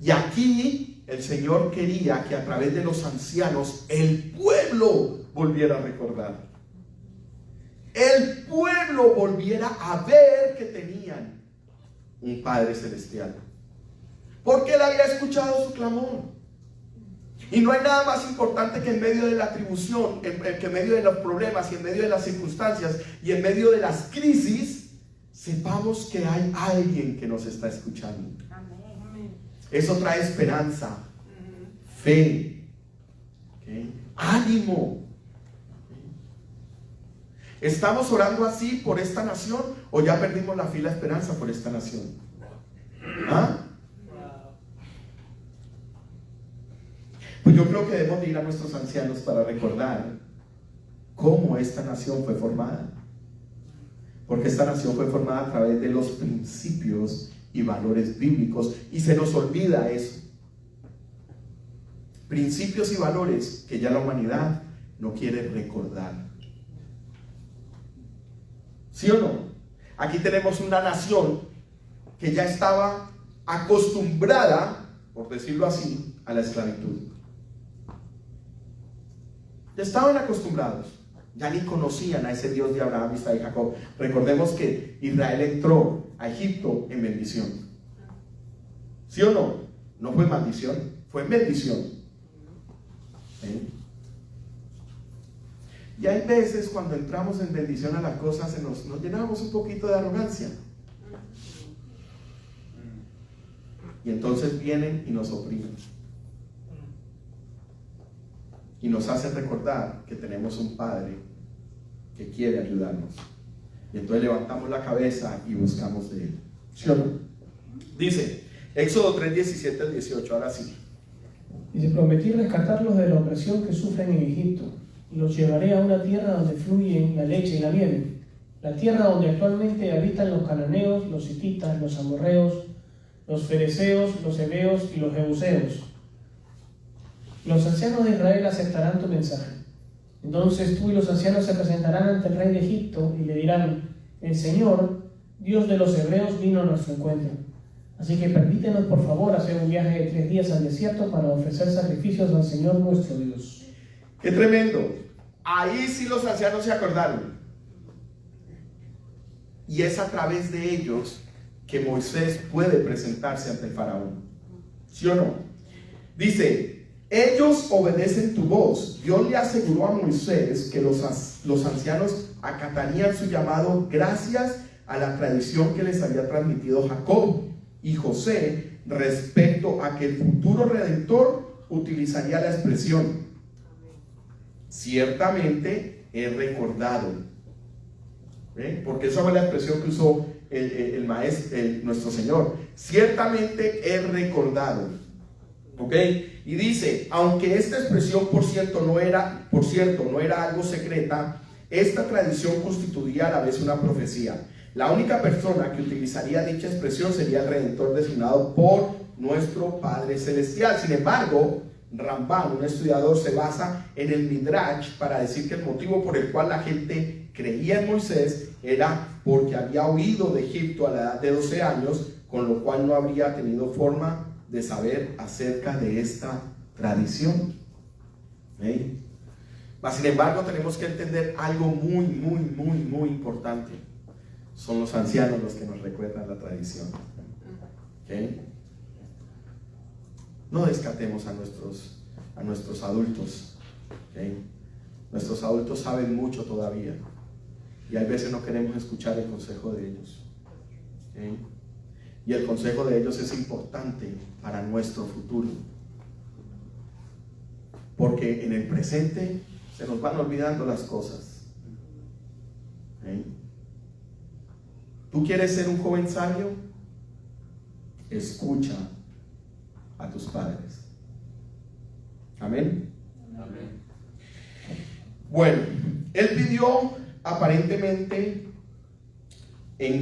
Y aquí el Señor quería que a través de los ancianos el pueblo volviera a recordar. El pueblo volviera a ver que tenían un Padre Celestial. Porque él había escuchado su clamor. Y no hay nada más importante que en medio de la atribución, que en medio de los problemas y en medio de las circunstancias y en medio de las crisis, sepamos que hay alguien que nos está escuchando. Amén. Eso trae esperanza, fe, ¿okay? Ánimo. ¿Estamos orando así por esta nación o ya perdimos la fila de esperanza por esta nación? ¿Ah? Pues yo creo que debemos ir a nuestros ancianos para recordar cómo esta nación fue formada. Porque esta nación fue formada a través de los principios y valores bíblicos, y se nos olvida eso. Principios y valores que ya la humanidad no quiere recordar. ¿Sí o no? Aquí tenemos una nación que ya estaba acostumbrada, por decirlo así, a la esclavitud. Ya estaban acostumbrados, ya ni conocían a ese Dios de Abraham, Isaac y Jacob. Recordemos que Israel entró a Egipto en bendición. ¿Sí o no? No fue maldición, fue bendición. ¿Sí? Y hay veces cuando entramos en bendición a las cosas nos llenamos un poquito de arrogancia. Y entonces vienen y nos oprimen. Y nos hacen recordar que tenemos un Padre que quiere ayudarnos. Y entonces levantamos la cabeza y buscamos de Él. ¿Sí o no? Dice, Éxodo 3, 17 al 18, ahora sí. Dice, prometí rescatarlos de la opresión que sufren en Egipto, y los llevaré a una tierra donde fluyen la leche y la miel, la tierra donde actualmente habitan los cananeos, los hititas, los amorreos, los fereceos, los heveos y los jebuseos. Los ancianos de Israel aceptarán tu mensaje. Entonces tú y los ancianos se presentarán ante el rey de Egipto y le dirán, el Señor, Dios de los hebreos, vino a nuestro encuentro. Así que permítenos por favor hacer un viaje de 3 días al desierto para ofrecer sacrificios al Señor nuestro Dios. ¡Qué tremendo! Ahí sí los ancianos se acordaron. Y es a través de ellos que Moisés puede presentarse ante el faraón. ¿Sí o no? Dice, ellos obedecen tu voz. Dios le aseguró a Moisés que los ancianos acatarían su llamado gracias a la tradición que les había transmitido Jacob y José respecto a que el futuro redentor utilizaría la expresión ciertamente he recordado. Porque esa fue la expresión que usó el maestro, nuestro Señor. Ciertamente he recordado. ¿Ok? Y dice, aunque esta expresión por cierto no era algo secreta, esta tradición constituía a la vez una profecía. La única persona que utilizaría dicha expresión sería el Redentor designado por nuestro Padre Celestial. Sin embargo, Rambam, un estudiador, se basa en el Midrash para decir que el motivo por el cual la gente creía en Moisés era porque había huido de Egipto a la edad de 12 años, con lo cual no habría tenido forma de saber acerca de esta tradición. Mas, sin embargo, tenemos que entender algo muy importante. Son los ancianos los que nos recuerdan la tradición. No descartemos a nuestros adultos. Nuestros adultos saben mucho todavía y hay veces no queremos escuchar el consejo de ellos. Y el consejo de ellos es importante para nuestro futuro, porque en el presente se nos van olvidando las cosas. ¿Tú quieres ser un joven sabio? Escucha a tus padres. Amén. Amén. Bueno, él pidió aparentemente el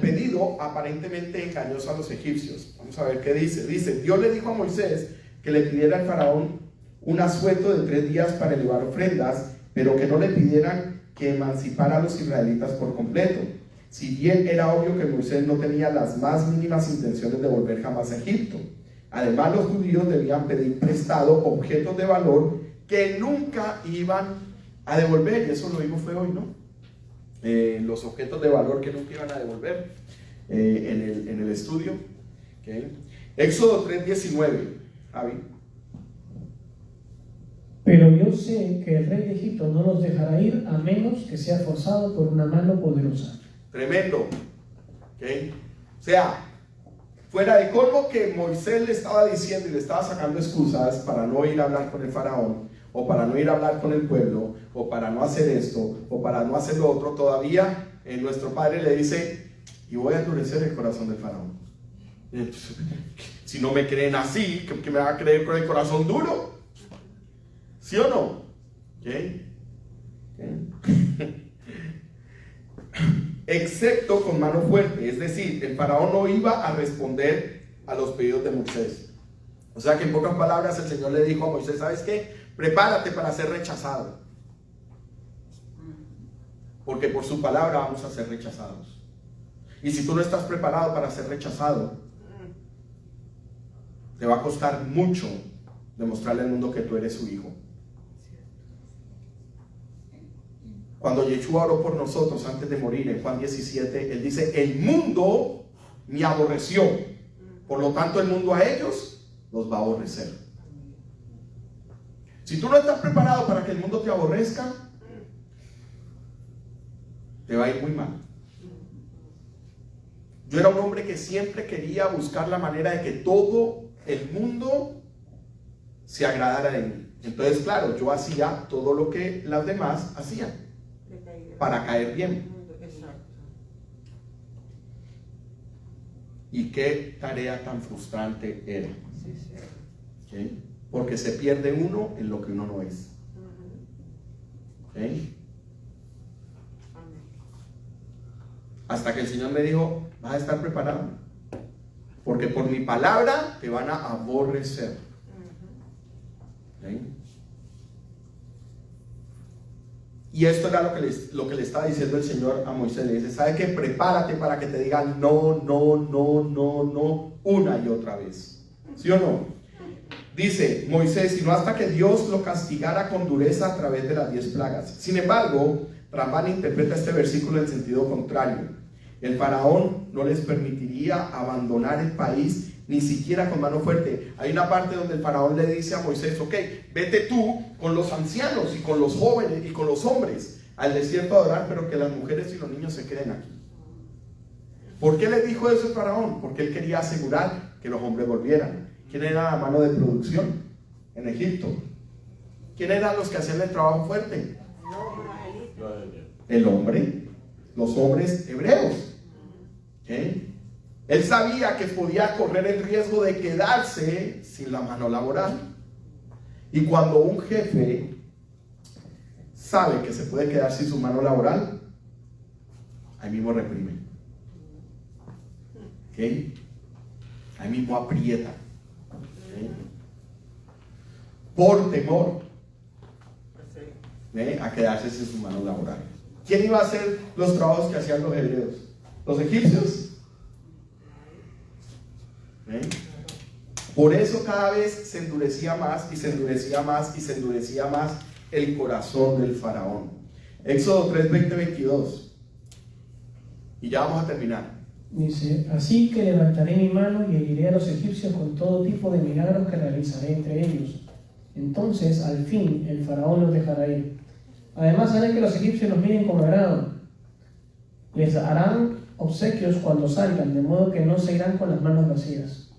pedido aparentemente engañoso a los egipcios. Vamos a ver qué dice. Dice, Dios le dijo a Moisés que le pidiera al faraón un asueto de 3 días para elevar ofrendas, pero que no le pidieran que emancipara a los israelitas por completo. Si bien era obvio que Moisés no tenía las más mínimas intenciones de volver jamás a Egipto. Además, los judíos debían pedir prestado objetos de valor que nunca iban a devolver, y eso lo vimos fue hoy, ¿no? Los objetos de valor que nunca iban a devolver en el estudio. ¿Okay? Éxodo 3:19, Javi. Pero yo sé que el rey de Egipto no los dejará ir a menos que sea forzado por una mano poderosa. Tremendo. ¿Okay? O sea, fuera de colmo que Moisés le estaba diciendo y le estaba sacando excusas para no ir a hablar con el faraón, o para no ir a hablar con el pueblo, o para no hacer esto, o para no hacer lo otro, todavía nuestro padre le dice, y voy a endurecer el corazón del faraón. Si no me creen así, ¿qué me va a creer con el corazón duro? ¿Sí o no? ¿Okay? Excepto con mano fuerte, es decir, el faraón no iba a responder a los pedidos de Moisés. O sea que en pocas palabras el Señor le dijo a Moisés, ¿sabes qué? Prepárate para ser rechazado, porque por su palabra vamos a ser rechazados. Y si tú no estás preparado para ser rechazado, te va a costar mucho demostrarle al mundo que tú eres su hijo. Cuando Yeshua oró por nosotros antes de morir en Juan 17, él dice, el mundo me aborreció, por lo tanto el mundo a ellos los va a aborrecer. Si tú no estás preparado para que el mundo te aborrezca, te va a ir muy mal. Yo era un hombre que siempre quería buscar la manera de que todo el mundo se agradara de mí. Entonces, claro, yo hacía todo lo que las demás hacían para caer bien. Y qué tarea tan frustrante era. ¿Okay? Porque se pierde uno en lo que uno no es. ¿Okay? Hasta que el Señor me dijo, vas a estar preparado, porque por mi palabra te van a aborrecer. ¿Okay? Y esto era lo que le estaba diciendo el Señor a Moisés. Le dice, ¿sabe qué? Prepárate para que te digan no, no, no, no, no, una y otra vez. ¿Sí o no? Dice Moisés, sino hasta que Dios lo castigara con dureza a través de las 10 plagas. Sin embargo, Ramban interpreta este versículo en sentido contrario. El faraón no les permitiría abandonar el país ni siquiera con mano fuerte. Hay una parte donde el faraón le dice a Moisés, ok, vete tú con los ancianos y con los jóvenes y con los hombres al desierto a adorar, pero que las mujeres y los niños se queden aquí. ¿Por qué le dijo eso el faraón? Porque él quería asegurar que los hombres volvieran. ¿Quién era la mano de producción en Egipto? ¿Quién eran los que hacían el trabajo fuerte? El hombre, los hombres hebreos. ¿Okay? Él sabía que podía correr el riesgo de quedarse sin la mano laboral. Y cuando un jefe sabe que se puede quedar sin su mano laboral, ahí mismo reprime. ¿Okay? Ahí mismo aprieta. ¿Okay? Por temor a quedarse sin su mano laboral. ¿Quién iba a hacer los trabajos que hacían los hebreos? ¿Los egipcios? Por eso cada vez se endurecía más y se endurecía más y se endurecía más el corazón del faraón. Éxodo 3, 20, 22. Y ya vamos a terminar. Dice, así que levantaré mi mano y heriré a los egipcios con todo tipo de milagros que realizaré entre ellos. Entonces, al fin, el faraón los dejará ir. Además, haré que los egipcios los miren con agrado. Les harán obsequios cuando salgan, de modo que no se irán con las manos vacías.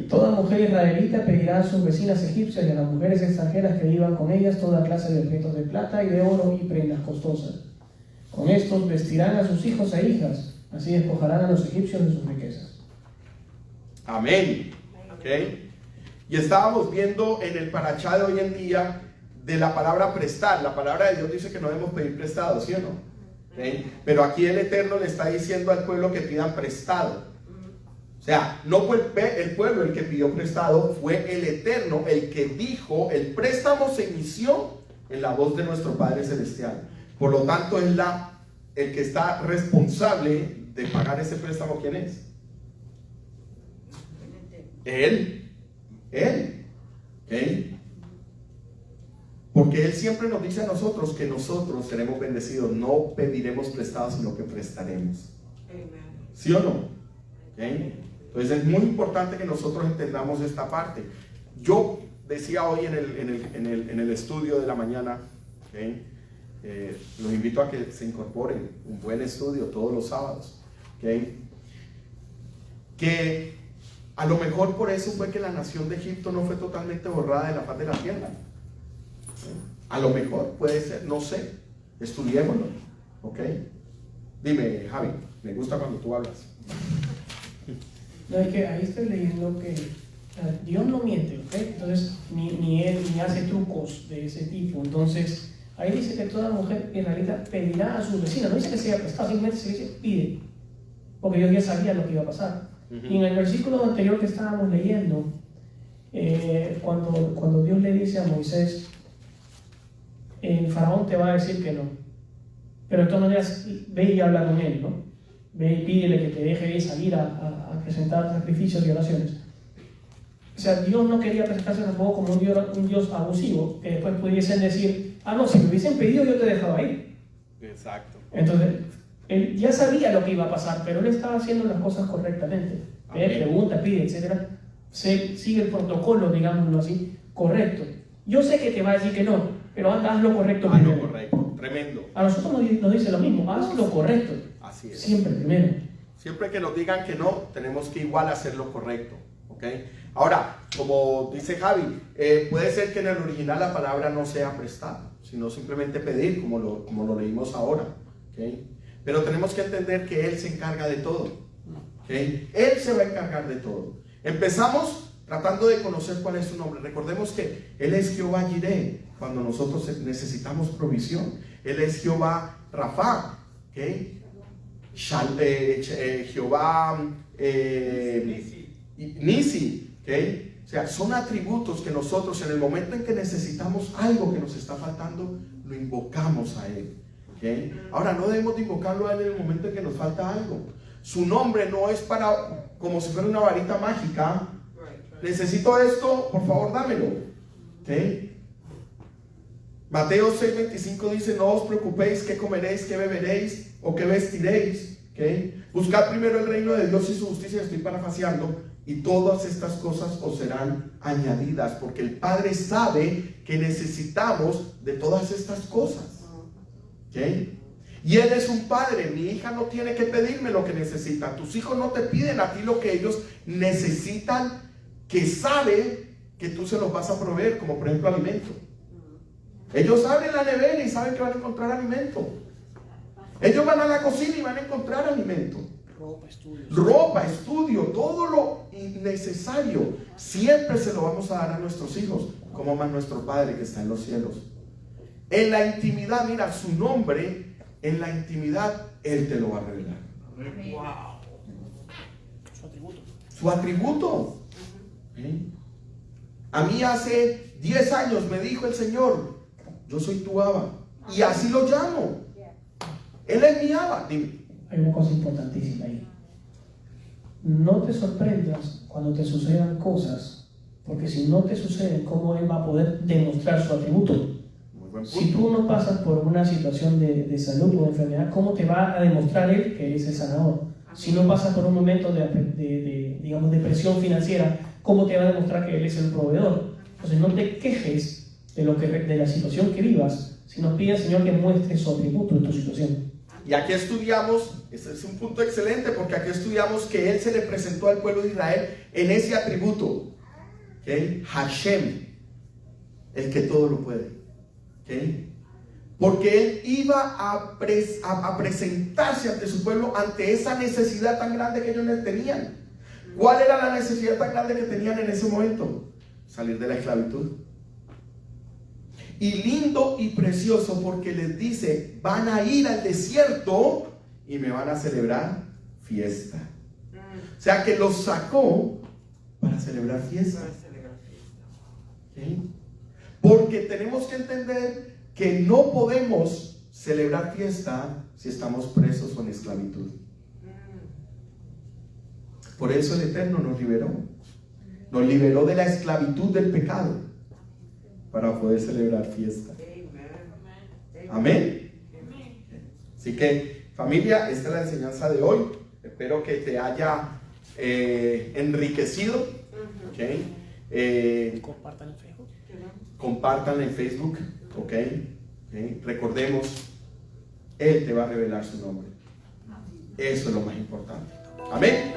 Toda mujer israelita pedirá a sus vecinas egipcias y a las mujeres extranjeras que vivan con ellas toda clase de objetos de plata y de oro y prendas costosas. Con estos vestirán a sus hijos e hijas, así despojarán a los egipcios de sus riquezas. Amén. ¿Okay? Y estábamos viendo en el parachá de hoy en día de la palabra prestar. La palabra de Dios dice que no debemos pedir prestado, ¿sí o no? ¿Okay? Pero aquí el Eterno le está diciendo al pueblo que pidan prestado. O sea, no fue el pueblo el que pidió prestado, fue el Eterno el que dijo, el préstamo se inició en la voz de nuestro Padre Celestial. Por lo tanto, es el que está responsable de pagar ese préstamo. ¿Quién es? Él. ¿Okay? Porque Él siempre nos dice a nosotros que nosotros seremos bendecidos. No pediremos prestado, sino que prestaremos. ¿Sí o no? ¿Okay? Entonces es muy importante que nosotros entendamos esta parte. Yo decía hoy en el estudio de la mañana, ¿okay? Los invito a que se incorporen, un buen estudio todos los sábados, ¿okay? Que a lo mejor por eso fue que la nación de Egipto no fue totalmente borrada de la faz de la tierra. A lo mejor puede ser, no sé, estudiémoslo, ¿ok? Dime, Javi, me gusta cuando tú hablas. No, es que ahí estoy leyendo que Dios no miente, ¿ok? Entonces, ni Él ni hace trucos de ese tipo. Entonces, ahí dice que toda mujer israelita pedirá a su vecina. No dice que sea prestado, simplemente se dice pide. Porque Dios ya sabía lo que iba a pasar. Y en el versículo anterior que estábamos leyendo, cuando Dios le dice a Moisés, el faraón te va a decir que no. Pero de todas maneras, ve y habla con él, ¿no? Ve y pídele que te deje salir a presentar sacrificios y oraciones. O sea, Dios no quería presentarse tampoco como un Dios abusivo, que después pudiesen decir, no, si me hubiesen pedido yo te dejaba ir. Exacto. Entonces, él ya sabía lo que iba a pasar, pero él estaba haciendo las cosas correctamente. Pregunta, pide, etc. Sigue el protocolo, digámoslo así, correcto. Yo sé que te va a decir que no, pero haz lo correcto primero. Lo correcto, tremendo. A nosotros nos dice lo mismo, haz lo correcto. Así es. Siempre primero. Siempre que nos digan que no, tenemos que igual hacer lo correcto, ¿ok? Ahora, como dice Javi, puede ser que en el original la palabra no sea prestada, sino simplemente pedir, como lo leímos ahora, ¿ok? Pero tenemos que entender que Él se encarga de todo, ¿ok? Él se va a encargar de todo. Empezamos tratando de conocer cuál es su nombre. Recordemos que Él es Jehová Jireh, cuando nosotros necesitamos provisión. Él es Jehová Rafa, ¿ok? Jehová Nisi, ¿okay? O sea, son atributos que nosotros en el momento en que necesitamos algo que nos está faltando, lo invocamos a Él, ¿okay? Ahora, no debemos de invocarlo a Él en el momento en que nos falta algo. Su nombre no es para, como si fuera una varita mágica. Necesito esto, por favor dámelo, ¿okay? Mateo 6:25 dice, no os preocupéis qué comeréis, qué beberéis o qué vestiréis, ¿okay? Buscad primero el reino de Dios y su justicia, estoy parafraseando, y todas estas cosas os serán añadidas, porque el Padre sabe que necesitamos de todas estas cosas, ¿okay? Y Él es un padre. Mi hija no tiene que pedirme lo que necesita. Tus hijos no te piden a ti lo que ellos necesitan, que sabe que tú se los vas a proveer, como por ejemplo alimento. Ellos abren la nevera y saben que van a encontrar alimento. Ellos van a la cocina y van a encontrar alimento. Ropa, estudio, todo lo innecesario siempre se lo vamos a dar a nuestros hijos, como más nuestro Padre que está en los cielos. En la intimidad, mira, su nombre, en la intimidad Él te lo va a revelar. Wow. Su atributo. ¿Sí? A mí hace 10 años me dijo el Señor, yo soy tu Abba, y así lo llamo. Él es mi Abba. Dime. Hay una cosa importantísima ahí. No te sorprendas cuando te sucedan cosas, porque si no te suceden, ¿cómo Él va a poder demostrar su atributo? Muy buen punto. Si tú no pasas por una situación de salud o de enfermedad, ¿cómo te va a demostrar Él que es el sanador? Si no pasas por un momento digamos, de presión financiera, ¿cómo te va a demostrar que Él es el proveedor? Entonces no te quejes de la situación que vivas, sino pide al Señor que muestre su atributo en tu situación. Y aquí estudiamos, este es un punto excelente, porque aquí estudiamos que Él se le presentó al pueblo de Israel en ese atributo, ¿okay? Hashem, el que todo lo puede, ¿okay? Porque Él iba a presentarse ante su pueblo ante esa necesidad tan grande que ellos tenían. ¿Cuál era la necesidad tan grande que tenían en ese momento? Salir de la esclavitud. Y lindo y precioso, porque les dice, van a ir al desierto y me van a celebrar fiesta. O sea que los sacó para celebrar fiesta. ¿Sí? Porque tenemos que entender que no podemos celebrar fiesta si estamos presos o en esclavitud. Por eso el Eterno nos liberó. Nos liberó de la esclavitud del pecado para poder celebrar fiesta. Amén. Así que, familia, esta es la enseñanza de hoy. Espero que te haya enriquecido. ¿Okay? Compartan el Facebook. Compartan en Facebook. ¿Okay? Recordemos, Él te va a revelar su nombre. Eso es lo más importante. Amén.